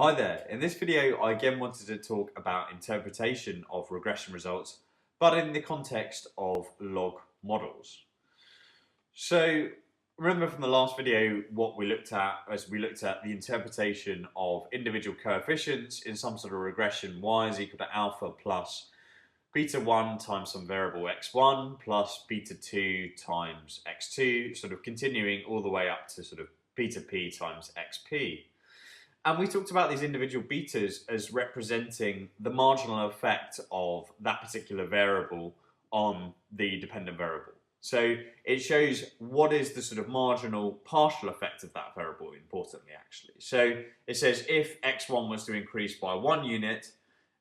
Hi there, in this video I again wanted to talk about interpretation of regression results, but in the context of log models. So remember from the last video what we looked at the interpretation of individual coefficients in some sort of regression. Y is equal to alpha plus beta 1 times some variable x1 plus beta 2 times x2, sort of continuing all the way up to sort of beta p times xp. And we talked about these individual betas as representing the marginal effect of that particular variable on the dependent variable. So it shows what is the sort of marginal partial effect of that variable, importantly actually. So it says if x1 was to increase by 1 unit,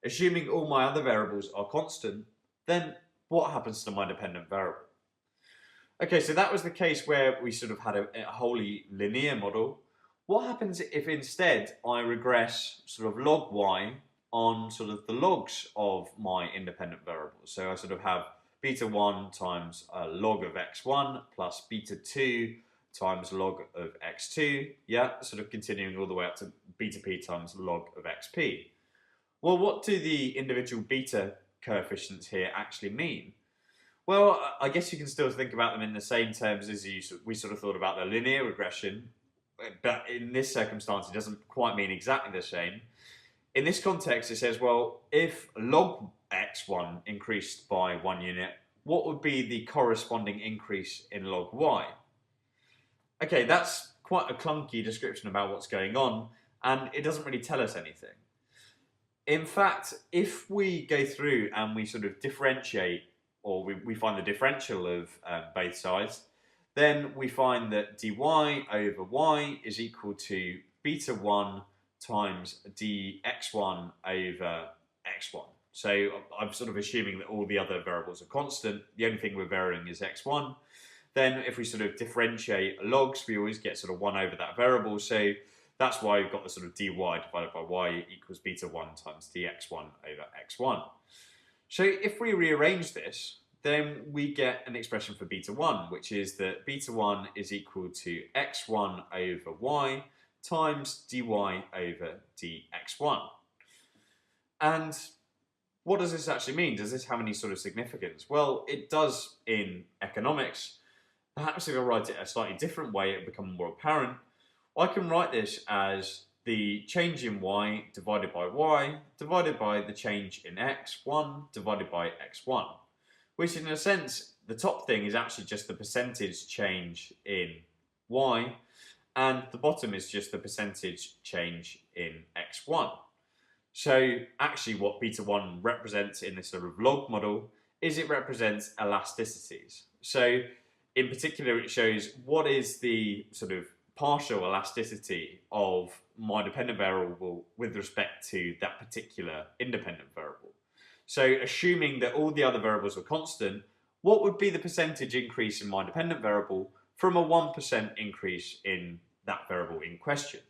assuming all my other variables are constant, then what happens to my dependent variable? Okay, so that was the case where we sort of had a wholly linear model. What happens if instead I regress sort of log y on sort of the logs of my independent variables? So I sort of have beta 1 times log of x1 plus beta 2 times log of x2, yeah, sort of continuing all the way up to beta p times log of xp. Well, what do the individual beta coefficients here actually mean? Well, I guess you can still think about them in the same terms as we sort of thought about the linear regression, but in this circumstance it doesn't quite mean exactly the same. In this context it says, well, if log x1 increased by 1 unit, what would be the corresponding increase in log y? Okay, that's quite a clunky description about what's going on, and it doesn't really tell us anything. In fact, if we go through and we sort of differentiate, or we find the differential of both sides, then we find that dy over y is equal to beta 1 times dx1 over x1. So I'm sort of assuming that all the other variables are constant. The only thing we're varying is x1. Then if we sort of differentiate logs, we always get sort of 1 over that variable. So that's why we've got the sort of dy divided by y equals beta 1 times dx1 over x1. So if we rearrange this, then we get an expression for beta 1, which is that beta 1 is equal to x1 over y times dy over dx1. And what does this actually mean? Does this have any sort of significance? Well, it does in economics. Perhaps if I write it a slightly different way, it will become more apparent. I can write this as the change in y divided by the change in x1 divided by x1, which in a sense, the top thing is actually just the percentage change in y, and the bottom is just the percentage change in x1. So actually what beta 1 represents in this sort of log model is it represents elasticities. So in particular it shows what is the sort of partial elasticity of my dependent variable with respect to that particular independent variable. So assuming that all the other variables are constant, what would be the percentage increase in my dependent variable from a 1% increase in that variable in question?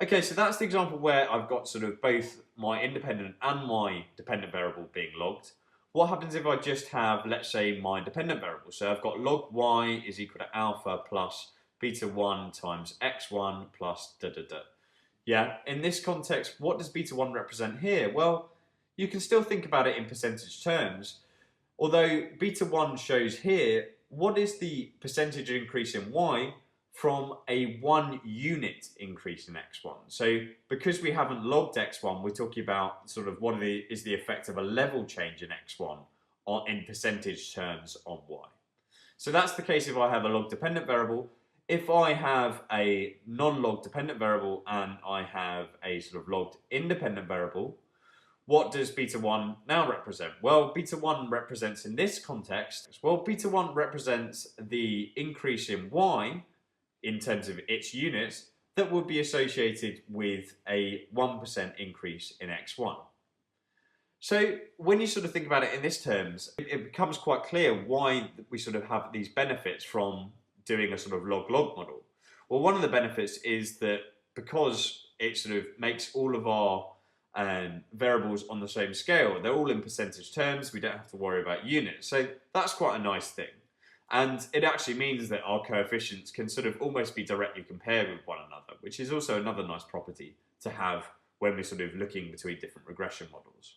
Okay, so that's the example where I've got sort of both my independent and my dependent variable being logged. What happens if I just have, let's say, my dependent variable? So I've got log y is equal to alpha plus beta 1 times x1 plus da da da. Yeah, in this context, what does beta 1 represent here? Well, you can still think about it in percentage terms. Although beta 1 shows here, what is the percentage increase in y from a 1 unit increase in x1? So because we haven't logged x1, we're talking about sort of what is the effect of a level change in x1 in percentage terms on y. So that's the case if I have a log dependent variable. If I have a non-log dependent variable and I have a sort of logged independent variable, what does beta 1 now represent? Well, beta 1 represents in this context, beta 1 represents the increase in y in terms of its units that would be associated with a 1% increase in x1. So when you sort of think about it in this terms, it becomes quite clear why we sort of have these benefits from doing a sort of log-log model. Well, one of the benefits is that because it sort of makes all of our variables on the same scale, they're all in percentage terms, we don't have to worry about units. So that's quite a nice thing. And it actually means that our coefficients can sort of almost be directly compared with one another, which is also another nice property to have when we're sort of looking between different regression models.